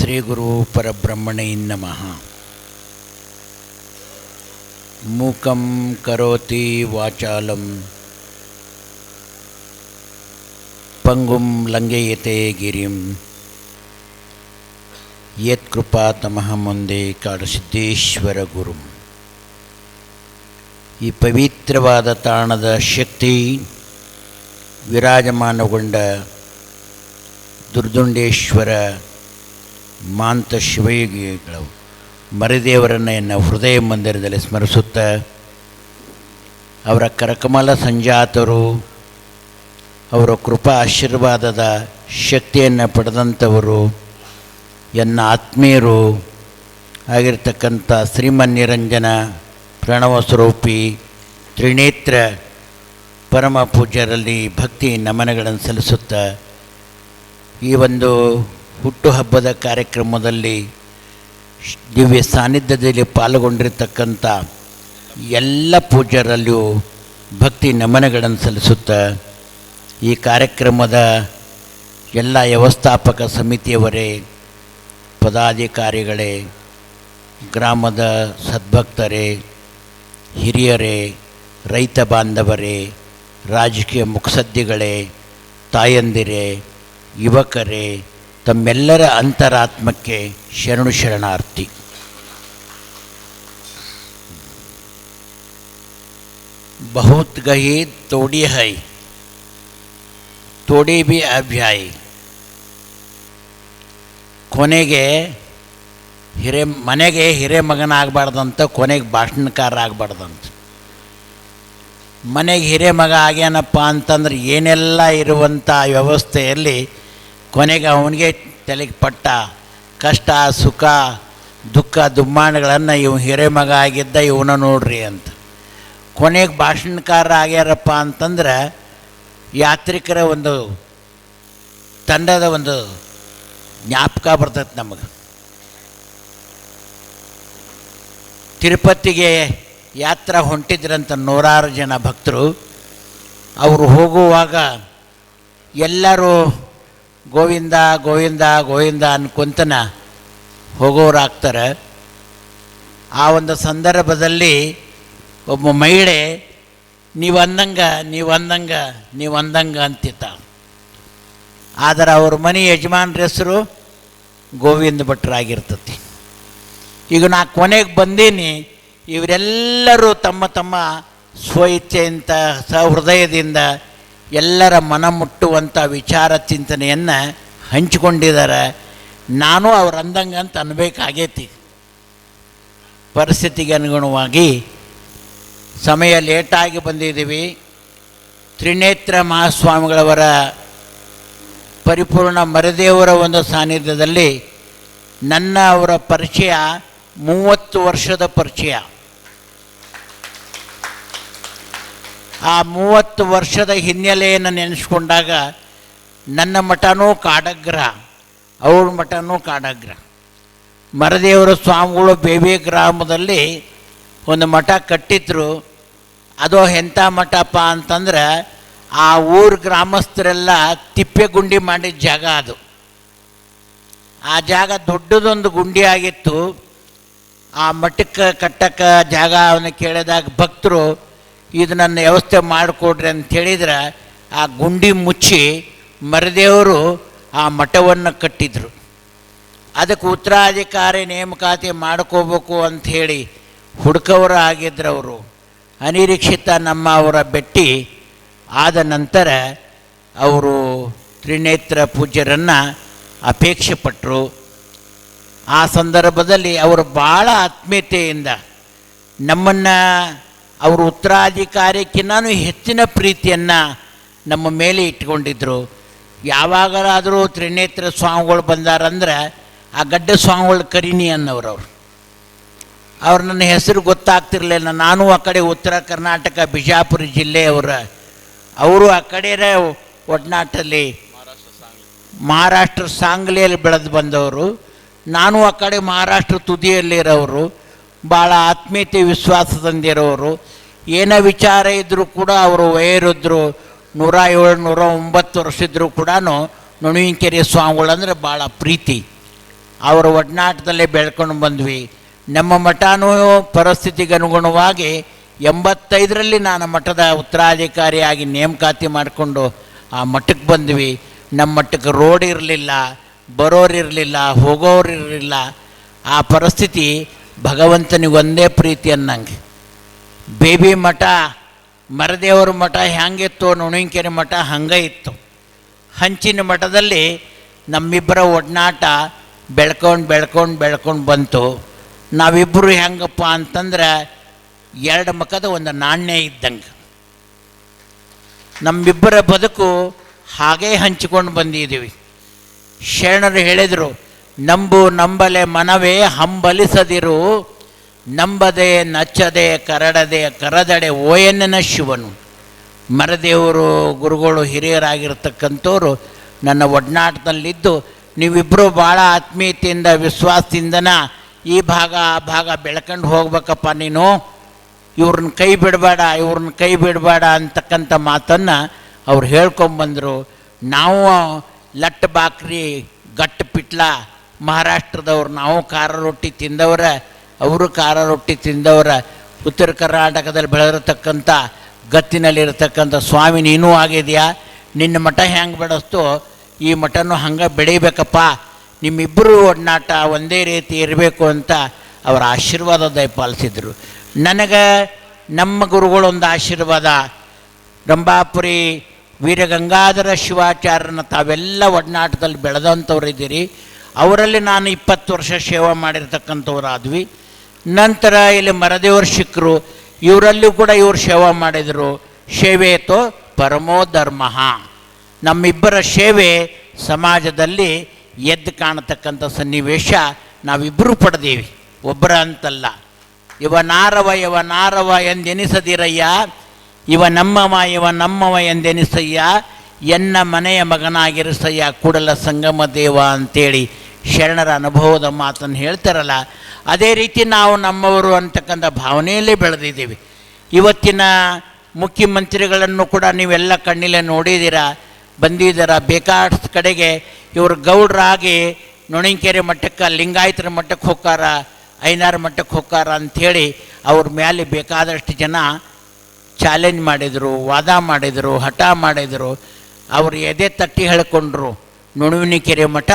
ಶ್ರೀ ಗುರು ಪರಬ್ರಹ್ಮಣೇ ನಮಃ. ಮೂಕಂ ಕರೋತಿ ವಾಚಾಲಂ ಪಂಗುಂ ಲಂಘಯತೆ ಗಿರಿಂ ಯತ್ಕೃಪಾತಮಃ ಮುಂದೆ ಕಾಡಸಿದ್ದೇಶ್ವರ ಗುರು. ಈ ಪವಿತ್ರವಾದ ತಾಣದ ಶಕ್ತಿ ವಿರಾಜಮಾನಗೊಂಡ ದುರ್ದುಂಡೇಶ್ವರ ಮಾಂತ ಶಿವಯೋಗಿಗಳು ಮರಿದೇವರನ್ನು ಎನ್ನ ಹೃದಯ ಮಂದಿರದಲ್ಲಿ ಸ್ಮರಿಸುತ್ತಾ, ಅವರ ಕರಕಮಲ ಸಂಜಾತರು, ಅವರ ಕೃಪಾ ಆಶೀರ್ವಾದದ ಶಕ್ತಿಯನ್ನು ಪಡೆದಂಥವರು, ಎನ್ನ ಆತ್ಮೀಯರು ಆಗಿರ್ತಕ್ಕಂಥ ಶ್ರೀಮನ್ನಿರಂಜನ ಪ್ರಣವ ಸ್ವರೂಪಿ ತ್ರಿನೇತ್ರ ಪರಮ ಪೂಜ್ಯರಲ್ಲಿ ಭಕ್ತಿ ನಮನಗಳನ್ನು ಸಲ್ಲಿಸುತ್ತಾ, ಈ ಒಂದು ಹುಟ್ಟುಹಬ್ಬದ ಕಾರ್ಯಕ್ರಮದಲ್ಲಿ ದಿವ್ಯ ಸಾನ್ನಿಧ್ಯದಲ್ಲಿ ಪಾಲ್ಗೊಂಡಿರ್ತಕ್ಕಂಥ ಎಲ್ಲ ಪೂಜ್ಯರಲ್ಲಿಯೂ ಭಕ್ತಿ ನಮನಗಳನ್ನು ಸಲ್ಲಿಸುತ್ತಾ, ಈ ಕಾರ್ಯಕ್ರಮದ ಎಲ್ಲ ವ್ಯವಸ್ಥಾಪಕ ಸಮಿತಿಯವರೇ, ಪದಾಧಿಕಾರಿಗಳೇ, ಗ್ರಾಮದ ಸದ್ಭಕ್ತರೇ, ಹಿರಿಯರೇ, ರೈತ ಬಾಂಧವರೇ, ರಾಜಕೀಯ ಮುತ್ಸದ್ದಿಗಳೇ, ತಾಯಂದಿರೇ, ಯುವಕರೇ, ತಮ್ಮೆಲ್ಲರ ಅಂತರಾತ್ಮಕ್ಕೆ ಶರಣು ಶರಣಾರ್ಥಿ. ಬಹುತ್ ಗಹಿ ತೋಡಿ ಹೈ ತೋಡಿ ಬಿ ಅಭ್ಯಾಯಿ. ಕೊನೆಗೆ ಮನೆಗೆ ಹಿರೇ ಮಗನ ಆಗಬಾರ್ದಂತ, ಕೊನೆಗೆ ಭಾಷಣಕಾರ ಆಗಬಾರ್ದಂತ. ಮನೆಗೆ ಹಿರೇ ಮಗ ಆಗ್ಯಾನಪ್ಪ ಅಂತಂದ್ರೆ ಏನೆಲ್ಲ ಇರುವಂಥ ವ್ಯವಸ್ಥೆಯಲ್ಲಿ ಕೊನೆಗೆ ಅವನಿಗೆ ತಲೆಗೆ ಪಟ್ಟ ಕಷ್ಟ ಸುಖ ದುಃಖ ದುಮ್ಮಾನಗಳನ್ನು ಇವು ಹಿರೇ ಮಗ ಆಗಿದ್ದ ಇವನ ನೋಡ್ರಿ ಅಂತ. ಕೊನೆಗೆ ಭಾಷಣಕಾರ ಆಗ್ಯಾರಪ್ಪ ಅಂತಂದ್ರೆ ಯಾತ್ರಿಕರ ಒಂದು ತಂಡದ ಒಂದು ಜ್ಞಾಪಕ ಬರ್ತೈತೆ ನಮಗೆ. ತಿರುಪತಿಗೆ ಯಾತ್ರಾ ಹೊಂಟಿದ್ರಂತ ನೂರಾರು ಜನ ಭಕ್ತರು. ಅವರು ಹೋಗುವಾಗ ಎಲ್ಲರೂ ಗೋವಿಂದ ಗೋವಿಂದ ಗೋವಿಂದ ಅನ್ಕೊಂತನ ಹೋಗೋರಾಗ್ತಾರೆ. ಆ ಒಂದು ಸಂದರ್ಭದಲ್ಲಿ ಒಬ್ಬ ಮಹಿಳೆ ನೀವು ಅಂದಂಗ ಅಂತಿತ್ತ. ಆದರೆ ಅವ್ರ ಮನೆ ಯಜಮಾನ್ರ ಹೆಸರು ಗೋವಿಂದ ಭಟ್ರಾಗಿರ್ತತಿ. ಈಗ ನಾ ಕೊನೆಗೆ ಬಂದೀನಿ, ಇವರೆಲ್ಲರೂ ತಮ್ಮ ತಮ್ಮ ಸ್ವಇಚ್ಛೆಯಿಂದ ಸಹೃದಯದಿಂದ ಎಲ್ಲರ ಮನ ಮುಟ್ಟುವಂಥ ವಿಚಾರ ಚಿಂತನೆಯನ್ನು ಹಂಚಿಕೊಂಡಿದ್ದಾರೆ. ನಾನು ಅವ್ರು ಅಂದಂಗೆ ಅಂತ ಅನ್ಬೇಕಾಗೈತಿ. ಪರಿಸ್ಥಿತಿಗೆ ಅನುಗುಣವಾಗಿ ಸಮಯ ಲೇಟಾಗಿ ಬಂದಿದ್ದೀವಿ. ತ್ರಿನೇತ್ರ ಮಹಾಸ್ವಾಮಿಗಳವರ ಪರಿಪೂರ್ಣ ಮರಿದೇವರ ಒಂದು ಸಾನ್ನಿಧ್ಯದಲ್ಲಿ ನನ್ನ ಅವರ ಪರಿಚಯ 30 ವರ್ಷದ ಪರಿಚಯ. ಆ 30 ವರ್ಷದ ಹಿನ್ನೆಲೆಯನ್ನು ನೆನೆಸ್ಕೊಂಡಾಗ ನನ್ನ ಮಠನೂ ಕಾಡಗ್ರಹ, ಅವ್ರ ಮಠನೂ ಕಾಡಗ್ರಹ. ಮರದೇವರ ಸ್ವಾಮಿಗಳು ಬೇಬಿ ಗ್ರಾಮದಲ್ಲಿ ಒಂದು ಮಠ ಕಟ್ಟಿದ್ರು. ಅದು ಎಂಥ ಮಠಪ್ಪ ಅಂತಂದ್ರೆ ಆ ಊರ ಗ್ರಾಮಸ್ಥರೆಲ್ಲ ತಿಪ್ಪೆಗುಂಡಿ ಮಾಡಿದ ಜಾಗ ಅದು. ಆ ಜಾಗ ದೊಡ್ಡದೊಂದು ಗುಂಡಿ ಆಗಿತ್ತು. ಆ ಮಠಕ್ಕೆ ಕಟ್ಟಕ್ಕೆ ಜಾಗ ಅವನ್ನ ಕೇಳಿದಾಗ ಭಕ್ತರು ಇದು ನನ್ನ ವ್ಯವಸ್ಥೆ ಮಾಡಿಕೊಡ್ರಿ ಅಂತ ಹೇಳಿದ್ರೆ ಆ ಗುಂಡಿ ಮುಚ್ಚಿ ಮರದೇವರು ಆ ಮಠವನ್ನು ಕಟ್ಟಿದರು. ಅದಕ್ಕೆ ಉತ್ತರಾಧಿಕಾರಿ ನೇಮಕಾತಿ ಮಾಡ್ಕೋಬೇಕು ಅಂಥೇಳಿ ಹುಡುಕವರು ಆಗಿದ್ರು ಅವರು. ಅನಿರೀಕ್ಷಿತ ನಮ್ಮ ಅವರ ಭೇಟಿ ಆದ ನಂತರ ಅವರು ತ್ರಿನೇತ್ರ ಪೂಜ್ಯರನ್ನು ಅಪೇಕ್ಷೆ ಪಟ್ಟರು. ಆ ಸಂದರ್ಭದಲ್ಲಿ ಅವರು ಭಾಳ ಆತ್ಮೀಯತೆಯಿಂದ ನಮ್ಮನ್ನು ಅವರು ಉತ್ತರಾಧಿಕಾರಿಕ್ಕಿಂತನೂ ಹೆಚ್ಚಿನ ಪ್ರೀತಿಯನ್ನು ನಮ್ಮ ಮೇಲೆ ಇಟ್ಕೊಂಡಿದ್ದರು. ಯಾವಾಗಲಾದರೂ ತ್ರಿನೇತ್ರ ಸ್ವಾಮಿಗಳು ಬಂದಾರಂದ್ರೆ ಆ ಗಡ್ಡ ಸ್ವಾಮಿಗಳು ಕರೀನಿ ಅನ್ನೋರು. ಅವ್ರು ನನ್ನ ಹೆಸರು ಗೊತ್ತಾಗ್ತಿರ್ಲಿಲ್ಲ. ನಾನು ಆ ಕಡೆ ಉತ್ತರ ಕರ್ನಾಟಕ ಬಿಜಾಪುರ ಜಿಲ್ಲೆಯವರ, ಅವರು ಆ ಕಡೆ ಒಡನಾಟಲ್ಲಿ ಮಹಾರಾಷ್ಟ್ರ ಸಾಂಗ್ಲಿಯಲ್ಲಿ ಬೆಳೆದು ಬಂದವರು. ನಾನು ಆ ಕಡೆ ಮಹಾರಾಷ್ಟ್ರ ತುದಿಯಲ್ಲಿರೋರು. ಭಾಳ ಆತ್ಮೀಯತೆ ವಿಶ್ವಾಸದಿಂದಿರೋರು. ಏನೇ ವಿಚಾರ ಇದ್ದರೂ ಕೂಡ ಅವರು ವಯೋವೃದ್ಧರು, 107 109 ವರ್ಷ ಇದ್ದರೂ ಕೂಡ ನೊಣವಿನಕೆರೆ ಸ್ವಾಮಿಗಳಂದ್ರೆ ಭಾಳ ಪ್ರೀತಿ. ಅವರ ಒಡನಾಟದಲ್ಲೇ ಬೆಳ್ಕೊಂಡು ಬಂದ್ವಿ. ನಮ್ಮ ಮಠನೂ ಪರಿಸ್ಥಿತಿಗೆ ಅನುಗುಣವಾಗಿ 85ರಲ್ಲಿ ನಾನು ಮಠದ ಉತ್ತರಾಧಿಕಾರಿಯಾಗಿ ನೇಮಕಾತಿ ಮಾಡಿಕೊಂಡು ಆ ಮಠಕ್ಕೆ ಬಂದ್ವಿ. ನಮ್ಮ ಮಠಕ್ಕೆ ರೋಡ್ ಇರಲಿಲ್ಲ, ಬರೋರಿರಲಿಲ್ಲ, ಹೋಗೋರಿರಲಿಲ್ಲ. ಆ ಪರಿಸ್ಥಿತಿ ಭಗವಂತನಿಗೆ ಒಂದೇ ಪ್ರೀತಿ ಅನ್ನಂಗೆ. ಬೇಬಿ ಮಠ, ಮರದೇವರ ಮಠ ಹೆಂಗಿತ್ತು, ನುಣಿಕೆರೆ ಮಠ ಹಂಗೆ ಇತ್ತು. ಹಂಚಿನ ಮಠದಲ್ಲಿ ನಮ್ಮಿಬ್ಬರ ಒಡನಾಟ ಬೆಳ್ಕೊಂಡು ಬಂತು. ನಾವಿಬ್ಬರು ಹೆಂಗಪ್ಪ ಅಂತಂದ್ರೆ ಎರಡು ಮುಖದ ಒಂದು ನಾಣ್ಯ ಇದ್ದಂಗೆ ನಮ್ಮಿಬ್ಬರ ಬದುಕು ಹಾಗೇ ಹಂಚಿಕೊಂಡು ಬಂದಿದ್ದೀವಿ. ಶರಣರು ಹೇಳಿದರು, ನಂಬು ನಂಬಲೆ ಮನವೇ ಹಂಬಲಿಸದಿರು, ನಂಬದೆ ನಚ್ಚದೆ ಕರಡದೆ ಕರದಡೆ ಓಯನ್ನ ಶಿವನು. ಮರದೇವರು ಗುರುಗಳು ಹಿರಿಯರಾಗಿರ್ತಕ್ಕಂಥವ್ರು ನನ್ನ ಒಡನಾಟದಲ್ಲಿದ್ದು, ನೀವಿಬ್ಬರು ಭಾಳ ಆತ್ಮೀಯತೆಯಿಂದ ವಿಶ್ವಾಸದಿಂದನ ಈ ಭಾಗ ಆ ಭಾಗ ಬೆಳ್ಕೊಂಡು ಹೋಗ್ಬೇಕಪ್ಪ ನೀನು, ಇವ್ರನ್ನ ಕೈ ಬಿಡಬೇಡ ಅಂತಕ್ಕಂಥ ಮಾತನ್ನು ಅವ್ರು ಹೇಳ್ಕೊಂಬಂದರು. ನಾವು ಲಟ್ ಬಾಕ್ರಿ ಗಟ್ಟು ಪಿಟ್ಲ ಮಹಾರಾಷ್ಟ್ರದವ್ರು, ನಾವು ಖಾರ ರೊಟ್ಟಿ ತಿಂದವರ, ಅವರು ಖಾರ ರೊಟ್ಟಿ ತಿಂದವರ. ಉತ್ತರ ಕರ್ನಾಟಕದಲ್ಲಿ ಬೆಳೆದಿರತಕ್ಕಂಥ ಗತ್ತಿನಲ್ಲಿರ್ತಕ್ಕಂಥ ಸ್ವಾಮಿ ನೀನೂ ಆಗಿದೆಯಾ, ನಿನ್ನ ಮಠ ಹೆಂಗೆ ಬೆಳೆಸ್ತೋ ಈ ಮಠನೂ ಹಂಗೆ ಬೆಳೀಬೇಕಪ್ಪ, ನಿಮ್ಮಿಬ್ಬರು ಒಡನಾಟ ಒಂದೇ ರೀತಿ ಇರಬೇಕು ಅಂತ ಅವರ ಆಶೀರ್ವಾದ ದಯಪಾಲಿಸಿದರು. ನನಗೆ ನಮ್ಮ ಗುರುಗಳೊಂದು ಆಶೀರ್ವಾದ, ರಂಭಾಪುರಿ ವೀರಗಂಗಾಧರ ಶಿವಾಚಾರ್ಯನ ತಾವೆಲ್ಲ ಒಡನಾಟದಲ್ಲಿ ಬೆಳೆದಂಥವ್ರು ಇದ್ದೀರಿ. ಅವರಲ್ಲಿ ನಾನು 20 ವರ್ಷ ಸೇವೆ ಮಾಡಿರ್ತಕ್ಕಂಥವ್ರು ಆದ್ವಿ. ನಂತರ ಇಲ್ಲಿ ಮರದೇವರು ಸಿಕ್ಕರು, ಇವರಲ್ಲೂ ಕೂಡ ಇವರು ಸೇವೆ ಮಾಡಿದರು. ಸೇವೆತೋ ಪರಮೋ ಧರ್ಮ. ನಮ್ಮಿಬ್ಬರ ಸೇವೆ ಸಮಾಜದಲ್ಲಿ ಎದ್ದು ಕಾಣತಕ್ಕಂಥ ಸನ್ನಿವೇಶ ನಾವಿಬ್ಬರೂ ಪಡೆದೀವಿ, ಒಬ್ಬರ ಅಂತಲ್ಲ. ಇವನಾರವ ಎಂದೆನಿಸದಿರಯ್ಯ, ಇವ ನಮ್ಮವ ಎಂದೆನಿಸಯ್ಯ, ಎನ್ನ ಮನೆಯ ಮಗನಾಗಿರಿಸಯ್ಯ ಕೂಡಲ ಸಂಗಮ ದೇವ ಅಂತೇಳಿ ಶರಣರ ಅನುಭವದ ಮಾತನ್ನು ಹೇಳ್ತಾರಲ್ಲ, ಅದೇ ರೀತಿ ನಾವು ನಮ್ಮವರು ಅಂತಕ್ಕಂಥ ಭಾವನೆಯಲ್ಲೇ ಬೆಳೆದಿದ್ದೀವಿ. ಇವತ್ತಿನ ಮುಖ್ಯಮಂತ್ರಿಗಳನ್ನು ಕೂಡ ನೀವೆಲ್ಲ ಕಣ್ಣಿಲೆ ನೋಡಿದ್ದೀರಾ, ಬಂದಿದ್ದೀರ. ಬೇಕಾದಷ್ಟು ಕಡೆಗೆ ಇವರು ಗೌಡ್ರಾಗಿ ನೊಣಿಕೆರೆ ಮಠಕ್ಕೆ, ಲಿಂಗಾಯತರ ಮಠಕ್ಕೆ ಹೋಗಾರ, ಐನಾರ ಮಠಕ್ಕೆ ಹೋಗಾರ ಅಂಥೇಳಿ ಅವ್ರ ಮೇಲೆ ಬೇಕಾದಷ್ಟು ಜನ ಚಾಲೆಂಜ್ ಮಾಡಿದರು, ವಾದ ಮಾಡಿದರು, ಹಠ ಮಾಡಿದರು. ಅವರು ಎದೆ ತಟ್ಟಿ ಹೇಳ್ಕೊಂಡ್ರು, ನುಣುವಿನಕೆರೆ ಮಠ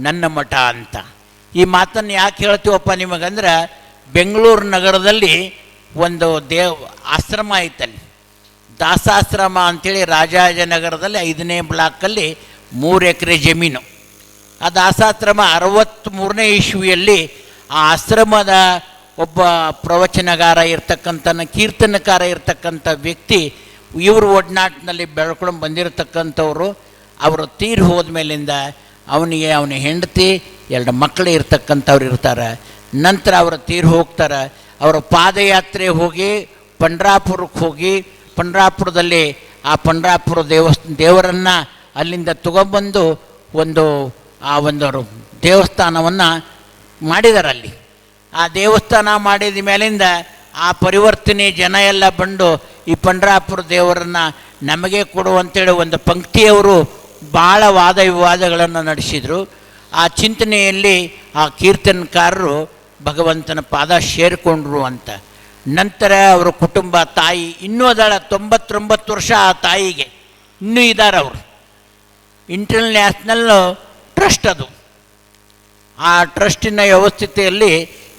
ನನ್ನ ಮಠ ಅಂತ. ಈ ಮಾತನ್ನು ಯಾಕೆ ಹೇಳ್ತೀವಪ್ಪ ನಿಮಗಂದ್ರೆ, ಬೆಂಗಳೂರು ನಗರದಲ್ಲಿ ಒಂದು ಆಶ್ರಮ ಐತಲ್ಲಿ, ದಾಸಾಶ್ರಮ ಅಂಥೇಳಿ ರಾಜಾಜನಗರದಲ್ಲಿ 5ನೇ ಬ್ಲಾಕಲ್ಲಿ 3 ಎಕರೆ ಜಮೀನು. ಆ ದಾಸಾಶ್ರಮ 63ನೇ ಇಸ್ವಿಯಲ್ಲಿ ಆ ಆಶ್ರಮದ ಒಬ್ಬ ಪ್ರವಚನಗಾರ ಕೀರ್ತನಕಾರ ಇರ್ತಕ್ಕಂಥ ವ್ಯಕ್ತಿ, ಇವರು ಒಡನಾಟಿನಲ್ಲಿ ಬೆಳ್ಕೊಂಡು ಬಂದಿರತಕ್ಕಂಥವ್ರು. ಅವರು ತೀರಿ ಹೋದ ಮೇಲಿಂದ ಅವನ ಹೆಂಡತಿ 2 ಮಕ್ಕಳು ಇರ್ತಕ್ಕಂಥವ್ರು ಇರ್ತಾರೆ. ನಂತರ ಅವರು ತೀರಿ ಹೋಗ್ತಾರೆ. ಅವರ ಪಾದಯಾತ್ರೆ ಹೋಗಿ ಪಂಡ್ರಾಪುರಕ್ಕೆ ಹೋಗಿ, ಪಂಡ್ರಾಪುರದಲ್ಲಿ ಆ ಪಂಡ್ರಾಪುರ ದೇವರನ್ನು ಅಲ್ಲಿಂದ ತಗೊಂಬಂದು ಒಂದು ದೇವಸ್ಥಾನವನ್ನು ಮಾಡಿದ್ದಾರೆ. ಅಲ್ಲಿ ಆ ದೇವಸ್ಥಾನ ಮಾಡಿದ ಮೇಲಿಂದ ಆ ಪರಿವರ್ತನೆ ಜನ ಎಲ್ಲ ಬಂದು ಈ ಪಂಡ್ರಾಪುರ ದೇವರನ್ನು ನಮಗೆ ಕೊಡುವಂತೇಳಿ ಒಂದು ಪಂಕ್ತಿಯವರು ಭಾಳ ವಾದ ವಿವಾದಗಳನ್ನು ನಡೆಸಿದರು. ಆ ಚಿಂತನೆಯಲ್ಲಿ ಆ ಕೀರ್ತನಕಾರರು ಭಗವಂತನ ಪಾದ ಸೇರಿಕೊಂಡ್ರು ಅಂತ. ನಂತರ ಅವರ ಕುಟುಂಬ, ತಾಯಿ ಇನ್ನೂ ಅದಾಳ, 99 ವರ್ಷ ಆ ತಾಯಿಗೆ ಇನ್ನೂ ಇದ್ದಾರೆ. ಅವರು ಇಂಟರ್ನ್ಯಾಷನಲ್ ಟ್ರಸ್ಟ್, ಅದು ಆ ಟ್ರಸ್ಟಿನ ವ್ಯವಸ್ಥೆಯಲ್ಲಿ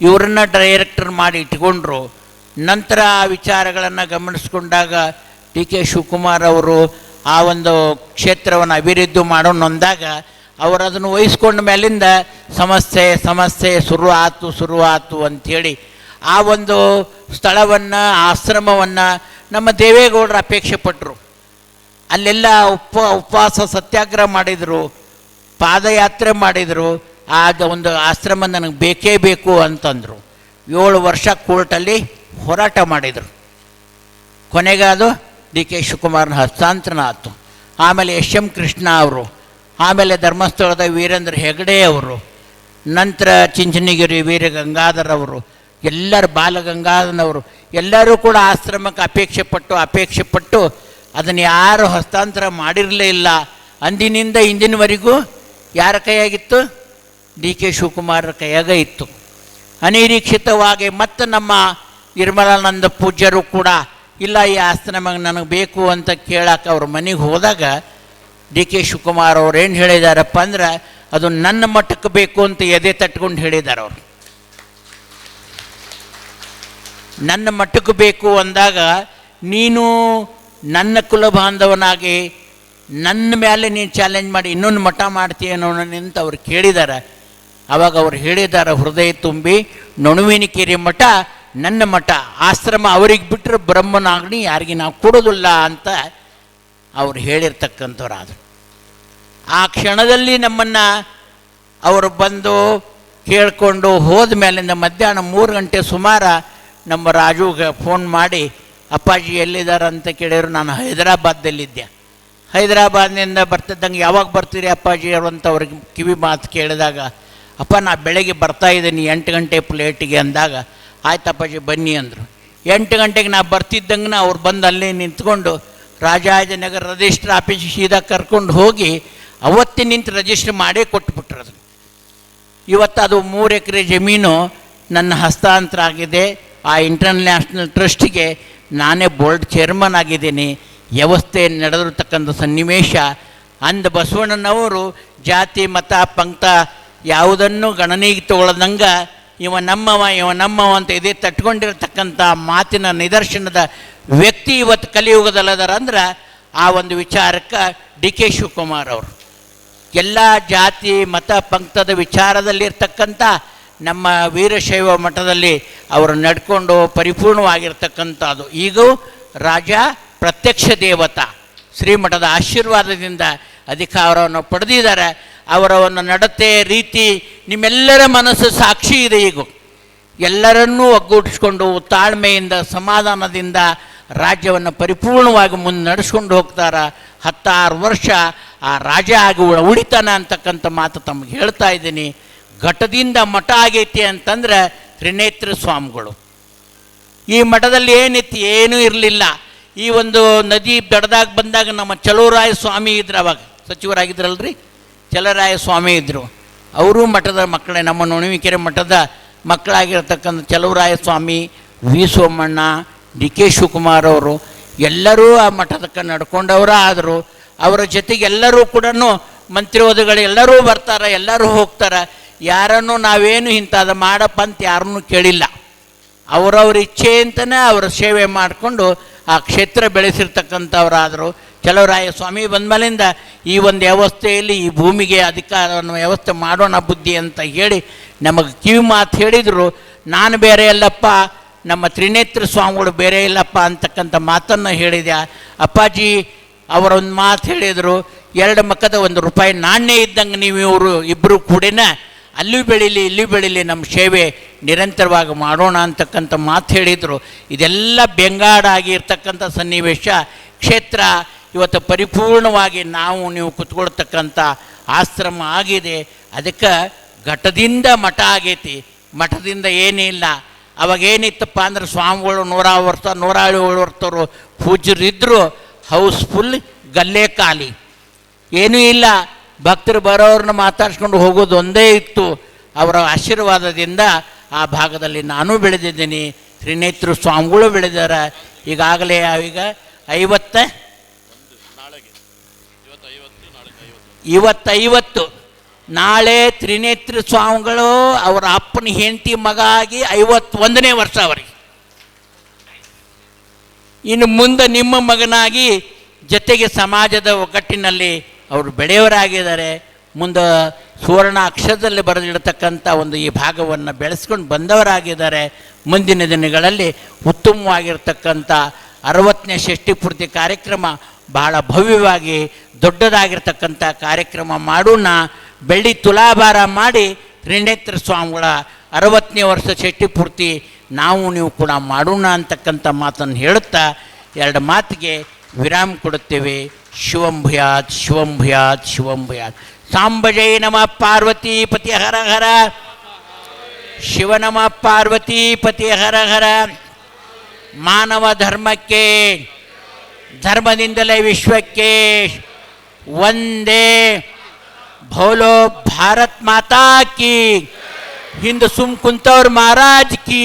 ಇವರನ್ನ ಡೈರೆಕ್ಟರ್ ಮಾಡಿ ಇಟ್ಕೊಂಡ್ರು. ನಂತರ ಆ ವಿಚಾರಗಳನ್ನು ಗಮನಿಸ್ಕೊಂಡಾಗ ಡಿ ಕೆ ಶಿವಕುಮಾರ್ ಅವರು ಆ ಒಂದು ಕ್ಷೇತ್ರವನ್ನು ಅಭಿವೃದ್ಧಿ ಮಾಡೋಣ ಅಂದಾಗ ಅವರು ಅದನ್ನು ವಹಿಸ್ಕೊಂಡ ಮೇಲಿಂದ ಸಮಸ್ಯೆ ಶುರುವಾತು ಅಂಥೇಳಿ ಆ ಒಂದು ಸ್ಥಳವನ್ನು, ಆಶ್ರಮವನ್ನು ನಮ್ಮ ದೇವೇಗೌಡರು ಅಪೇಕ್ಷೆ ಪಟ್ಟರು. ಅಲ್ಲೆಲ್ಲ ಉಪವಾಸ ಸತ್ಯಾಗ್ರಹ ಮಾಡಿದರು, ಪಾದಯಾತ್ರೆ ಮಾಡಿದರು. ಆಗ ಒಂದು ಆಶ್ರಮ ನನಗೆ ಬೇಕೇ ಬೇಕು ಅಂತಂದರು. 7 ವರ್ಷ ಕೋರ್ಟಲ್ಲಿ ಹೋರಾಟ ಮಾಡಿದರು. ಕೊನೆಗೆ ಅದು ಡಿ ಕೆ ಶಿವಕುಮಾರ್ನ ಹಸ್ತಾಂತರಣ ಆಯಿತು. ಆಮೇಲೆ ಎಸ್.ಎಂ. ಕೃಷ್ಣ ಅವರು, ಆಮೇಲೆ ಧರ್ಮಸ್ಥಳದ ವೀರೇಂದ್ರ ಹೆಗಡೆ ಅವರು, ನಂತರ ಚಿಂಚನಗಿರಿ ವೀರಗಂಗಾಧರ್ ಅವರು, ಎಲ್ಲರೂ ಬಾಲಗಂಗಾಧರನವರು ಎಲ್ಲರೂ ಕೂಡ ಆಶ್ರಮಕ್ಕೆ ಅಪೇಕ್ಷೆ ಪಟ್ಟು ಅದನ್ನು ಯಾರು ಹಸ್ತಾಂತರ ಮಾಡಿರಲೇ ಇಲ್ಲ. ಅಂದಿನಿಂದ ಇಂದಿನವರೆಗೂ ಯಾರ ಕೈಯಾಗಿತ್ತು? ಡಿ ಕೆ ಶಿವಕುಮಾರರ ಕೈಯಾಗ ಇತ್ತು. ಅನಿರೀಕ್ಷಿತವಾಗಿ ಮತ್ತು ನಮ್ಮ ನಿರ್ಮಲಾನಂದ ಪೂಜ್ಯರು ಕೂಡ ಇಲ್ಲ ಈ ಆಸ್ತಿ ನನಗೆ ಬೇಕು ಅಂತ ಕೇಳಕ್ಕೆ ಅವ್ರ ಮನೆಗೆ ಹೋದಾಗ ಡಿ ಕೆ ಶಿವಕುಮಾರ್ ಅವ್ರು ಏನು ಹೇಳಿದಾರಪ್ಪ ಅಂದ್ರೆ ಅದು ನನ್ನ ಮಟ್ಟಕ್ಕೆ ಬೇಕು ಅಂತ ಎದೆ ತಟ್ಕೊಂಡು ಹೇಳಿದ್ದಾರೆ ಅವರು. ನನ್ನ ಮಟ್ಟಕ್ಕೆ ಬೇಕು ಅಂದಾಗ ನೀನು ನನ್ನ ಕುಲ ಬಾಂಧವನಾಗಿ ನನ್ನ ಮೇಲೆ ನೀನು ಚಾಲೆಂಜ್ ಮಾಡಿ ಇನ್ನೊಂದು ಮಠ ಮಾಡ್ತೀಯನೋ ಅಂತ ಅವ್ರು ಕೇಳಿದ್ದಾರೆ. ಆವಾಗ ಅವ್ರು ಹೇಳಿದ್ದಾರೆ ಹೃದಯ ತುಂಬಿ, ನೊಣವಿನಕೆರೆ ಮಠ ನನ್ನ ಮಠ, ಆಶ್ರಮ ಅವ್ರಿಗೆ ಬಿಟ್ಟರೆ ಬ್ರಹ್ಮನಾಗ್ನಿ ಯಾರಿಗೆ ನಾವು ಕೊಡೋದಿಲ್ಲ ಅಂತ ಅವ್ರು ಹೇಳಿರ್ತಕ್ಕಂಥವ್ರಾದರು. ಆ ಕ್ಷಣದಲ್ಲಿ ನಮ್ಮನ್ನು ಅವರು ಬಂದು ಕೇಳಿಕೊಂಡು ಹೋದ ಮೇಲಿಂದ ಮಧ್ಯಾಹ್ನ 3 ಗಂಟೆ ಸುಮಾರು ನಮ್ಮ ರಾಜುಗೆ ಫೋನ್ ಮಾಡಿ ಅಪ್ಪಾಜಿ ಎಲ್ಲಿದ್ದಾರೆ ಅಂತ ಕೇಳಿದ್ರು. ನಾನು ಹೈದರಾಬಾದ್ದಲ್ಲಿದ್ದೆ. ಹೈದರಾಬಾದ್ನಿಂದ ಬರ್ತಿದ್ದಂಗೆ ಯಾವಾಗ ಬರ್ತೀರಿ ಅಪ್ಪಾಜಿ ಅವರು ಅಂತ ಅವ್ರಿಗೆ ಕಿವಿ ಮಾತು ಕೇಳಿದಾಗ, ಅಪ್ಪ ನಾ ಬೆಳಗ್ಗೆ ಬರ್ತಾಯಿದ್ದೀನಿ 8 ಗಂಟೆ ಪ್ಲೇಟಿಗೆ ಅಂದಾಗ, ಆಯ್ತು ಅಪ್ಪಾಜಿ ಬನ್ನಿ ಅಂದರು. 8 ಗಂಟೆಗೆ ನಾ ಬರ್ತಿದ್ದಂಗೆ ಅವ್ರು ಬಂದು ಅಲ್ಲೇ ನಿಂತ್ಕೊಂಡು ರಾಜಾಜಿನಗರ ರಿಜಿಸ್ಟ್ರ್ ಆಫೀಸ್ ಸೀದಾ ಕರ್ಕೊಂಡು ಹೋಗಿ ಅವತ್ತೇ ನಿಂತು ರಿಜಿಸ್ಟ್ರ್ ಮಾಡೇ ಕೊಟ್ಬಿಟ್ರು. ಅದು ಇವತ್ತು ಅದು 3 ಎಕರೆ ಜಮೀನು ನನ್ನ ಹಸ್ತಾಂತರ ಆಗಿದೆ. ಆ ಇಂಟರ್ನ್ಯಾಷನಲ್ ಟ್ರಸ್ಟಿಗೆ ನಾನೇ ಬೋರ್ಡ್ ಚೇರ್ಮನ್ ಆಗಿದ್ದೀನಿ. ವ್ಯವಸ್ಥೆ ನಡೆದಿರ್ತಕ್ಕಂಥ ಸನ್ನಿವೇಶ ಅಂದ ಬಸವಣ್ಣನವರು ಜಾತಿ ಮತ ಪಂಕ್ತ ಯಾವುದನ್ನು ಗಣನೆಗೆ ತಗೊಳ್ಳದಂಗೆ ಇವ ನಮ್ಮವ ಅಂತ ಇದೇ ತಟ್ಕೊಂಡಿರತಕ್ಕಂಥ ಮಾತಿನ ನಿದರ್ಶನದ ವ್ಯಕ್ತಿ ಇವತ್ತು ಕಲಿಯುಗದಲ್ಲದಾರ ಅಂದ್ರೆ ಆ ಒಂದು ವಿಚಾರಕ್ಕೆ ಡಿ ಕೆ ಶಿವಕುಮಾರ್ ಅವರು ಎಲ್ಲ ಜಾತಿ ಮತ ಪಂಕ್ತದ ವಿಚಾರದಲ್ಲಿರ್ತಕ್ಕಂಥ ನಮ್ಮ ವೀರಶೈವ ಮಠದಲ್ಲಿ ಅವರು ನಡ್ಕೊಂಡು ಪರಿಪೂರ್ಣವಾಗಿರ್ತಕ್ಕಂಥದ್ದು. ಈಗೂ ರಾಜ ಪ್ರತ್ಯಕ್ಷ ದೇವತಾ ಶ್ರೀಮಠದ ಆಶೀರ್ವಾದದಿಂದ ಅಧಿಕಾರವನ್ನು ಪಡೆದಿದ್ದಾರೆ. ಅವರ ಒಂದು ನಡತೆ ರೀತಿ ನಿಮ್ಮೆಲ್ಲರ ಮನಸ್ಸು ಸಾಕ್ಷಿ ಇದೆ. ಈಗ ಎಲ್ಲರನ್ನೂ ಒಗ್ಗೂಡಿಸ್ಕೊಂಡು ತಾಳ್ಮೆಯಿಂದ ಸಮಾಧಾನದಿಂದ ರಾಜ್ಯವನ್ನು ಪರಿಪೂರ್ಣವಾಗಿ ಮುಂದೆ ನಡೆಸ್ಕೊಂಡು ಹೋಗ್ತಾರೆ. 16 ವರ್ಷ ಆ ರಾಜ ಆಗಿ ಉಳಿತಾನೆ ಅಂತಕ್ಕಂಥ ಮಾತು ತಮಗೆ ಹೇಳ್ತಾ ಇದ್ದೀನಿ. ಘಟದಿಂದ ಮಠ ಆಗೈತಿ ಅಂತಂದ್ರೆ ತ್ರಿನೇತ್ರ ಸ್ವಾಮಿಗಳು. ಈ ಮಠದಲ್ಲಿ ಏನಿತ್ತು, ಏನೂ ಇರಲಿಲ್ಲ. ಈ ಒಂದು ನದಿ ದಡದಾಗ ಬಂದಾಗ ನಮ್ಮ ಚಲುವರಾಯ ಸ್ವಾಮಿ ಇದ್ರು, ಅವಾಗ ಸಚಿವರಾಗಿದ್ರಲ್ರಿ, ಚಲುವರಾಯ ಸ್ವಾಮಿ ಇದ್ದರು. ಅವರು ಮಠದ ಮಕ್ಕಳೇ, ನಮ್ಮ ನೊಣವಿಕೆರೆ ಮಠದ ಮಕ್ಕಳಾಗಿರ್ತಕ್ಕಂಥ Chaluvaraya Swamy, V Somanna, D K Shivakumar ಅವರು ಎಲ್ಲರೂ ಆ ಮಠದಕ್ಕೆ ನಡ್ಕೊಂಡವರ ಆದರು. ಅವರ ಜೊತೆಗೆ ಎಲ್ಲರೂ ಕೂಡ ಮಂತ್ರಿವಾದಿಗಳು ಎಲ್ಲರೂ ಬರ್ತಾರೆ, ಎಲ್ಲರೂ ಹೋಗ್ತಾರೆ. ಯಾರನ್ನು ನಾವೇನು ಇಂಥದ್ದು ಮಾಡಪ್ಪ ಅಂತ ಯಾರನ್ನೂ ಕೇಳಿಲ್ಲ. ಅವರವ್ರ ಇಚ್ಛೆ ಅಂತಲೇ ಅವರ ಸೇವೆ ಮಾಡಿಕೊಂಡು ಆ ಕ್ಷೇತ್ರ ಬೆಳೆಸಿರ್ತಕ್ಕಂಥವರಾದರು. ಚಲುವರಾಯ ಸ್ವಾಮಿ ಬಂದಮೇಲಿಂದ ಈ ಒಂದು ವ್ಯವಸ್ಥೆಯಲ್ಲಿ ಈ ಭೂಮಿಗೆ ಅಧಿಕಾರವನ್ನು ವ್ಯವಸ್ಥೆ ಮಾಡೋಣ ಬುದ್ಧಿ ಅಂತ ಹೇಳಿ ನಮಗೆ ಕಿವಿ ಮಾತು ಹೇಳಿದರು. ನಾನು ಬೇರೆ ಅಲ್ಲಪ್ಪ, ನಮ್ಮ ತ್ರಿನೇತ್ರ ಸ್ವಾಮಿಗಳು ಬೇರೆ ಇಲ್ಲಪ್ಪ ಅಂತಕ್ಕಂಥ ಮಾತನ್ನು ಹೇಳಿದೆ. ಅಪ್ಪಾಜಿ ಅವರೊಂದು ಮಾತು ಹೇಳಿದರು, 2 ಮಕ್ಕದ 1 ರೂಪಾಯಿ ನಾಣ್ಯ ಇದ್ದಂಗೆ ನೀವು ಇವರು ಇಬ್ಬರು ಕೂಡಿನ ಅಲ್ಲೂ ಬೆಳೀಲಿ ಇಲ್ಲೂ ಬೆಳೀಲಿ, ನಮ್ಮ ಸೇವೆ ನಿರಂತರವಾಗಿ ಮಾಡೋಣ ಅಂತಕ್ಕಂಥ ಮಾತು ಹೇಳಿದರು. ಇದೆಲ್ಲ ಬೆಂಗಾಡಾಗಿರ್ತಕ್ಕಂಥ ಸನ್ನಿವೇಶ. ಕ್ಷೇತ್ರ ಇವತ್ತು ಪರಿಪೂರ್ಣವಾಗಿ ನಾವು ನೀವು ಕುತ್ಕೊಳ್ತಕ್ಕಂಥ ಆಶ್ರಮ ಆಗಿದೆ. ಅದಕ್ಕೆ ಘಟದಿಂದ ಮಠ ಆಗೈತಿ. ಮಠದಿಂದ ಏನಿಲ್ಲ. ಅವಾಗೇನಿತ್ತಪ್ಪ ಅಂದ್ರೆ ಸ್ವಾಮಿಗಳು 100 ವರ್ಷ 107 ವರ್ಷದವರು ಪೂಜ್ಯರಿದ್ದರು. ಹೌಸ್ಫುಲ್, ಗಲ್ಲೆ ಖಾಲಿ, ಏನೂ ಇಲ್ಲ. ಭಕ್ತರು ಬರೋರನ್ನ ಮಾತಾಡ್ಸ್ಕೊಂಡು ಹೋಗೋದು ಒಂದೇ ಇತ್ತು. ಅವರ ಆಶೀರ್ವಾದದಿಂದ ಆ ಭಾಗದಲ್ಲಿ ನಾನು ಬೆಳೆದಿದ್ದೀನಿ, ತ್ರಿನೇತ್ರ ಸ್ವಾಮಿಗಳು ಬೆಳೆದಾರೆ. ಈಗಾಗಲೇ ಈಗ 50 ನಾಳೆ ತ್ರಿನೇತ್ರ ಸ್ವಾಮಿಗಳು ಅವರ ಅಪ್ಪನ ಹೆಂಡತಿ ಮಗ ಆಗಿ 51ನೇ ವರ್ಷ ಅವರಿಗೆ. ಇನ್ನು ಮುಂದೆ ನಿಮ್ಮ ಮಗನಾಗಿ ಜೊತೆಗೆ ಸಮಾಜದ ಒಗ್ಗಟ್ಟಿನಲ್ಲಿ ಅವರು ಬೆಳೆಯವರಾಗಿದ್ದಾರೆ. ಮುಂದೆ ಸುವರ್ಣ ಅಕ್ಷರದಲ್ಲಿ ಬರೆದಿಡತಕ್ಕಂಥ ಒಂದು ಈ ಭಾಗವನ್ನು ಬೆಳೆಸ್ಕೊಂಡು ಬಂದವರಾಗಿದ್ದಾರೆ. ಮುಂದಿನ ದಿನಗಳಲ್ಲಿ ಉತ್ತಮವಾಗಿರ್ತಕ್ಕಂಥ 60ನೇ ಷಷ್ಠಿಪೂರ್ತಿ ಕಾರ್ಯಕ್ರಮ ಬಹಳ ಭವ್ಯವಾಗಿ ದೊಡ್ಡದಾಗಿರ್ತಕ್ಕಂಥ ಕಾರ್ಯಕ್ರಮ ಮಾಡೋಣ. ಬೆಳ್ಳಿ ತುಲಾಭಾರ ಮಾಡಿ ತ್ರಿನೇತ್ರ ಸ್ವಾಮಿಗಳ 60ನೇ ವರ್ಷ ಷಷ್ಠಿಪೂರ್ತಿ ನಾವು ನೀವು ಕೂಡ ಮಾಡೋಣ ಅಂತಕ್ಕಂಥ ಮಾತನ್ನು ಹೇಳುತ್ತಾ 2 ಮಾತಿಗೆ ವಿರಾಮ ಕೊಡುತ್ತೇವೆ. ಶಿವಂಭುಯಾತ್ ಶಿವಂಭುಯಾತ್ ಶಿವಂಭುಯಾತ್. ಸಾಂಬಜೈ ನಮಃ ಪಾರ್ವತೀಪತಿ ಹರ ಹರ. ಶಿವನಮ ಪಾರ್ವತೀಪತಿ ಹರ ಹರ. ಮಾನವ ಧರ್ಮಕ್ಕೆ, ಧರ್ಮದಿಂದಲೇ ವಿಶ್ವಕ್ಕೆ. ವಂದೇ ಭೋಲೋ ಭಾರತ್ ಮಾತಾ ಕಿ, ಹಿಂದೆ ಸುಮ್ ಕುಂತವ್ರ ಮಹಾರಾಜ್ ಕಿ.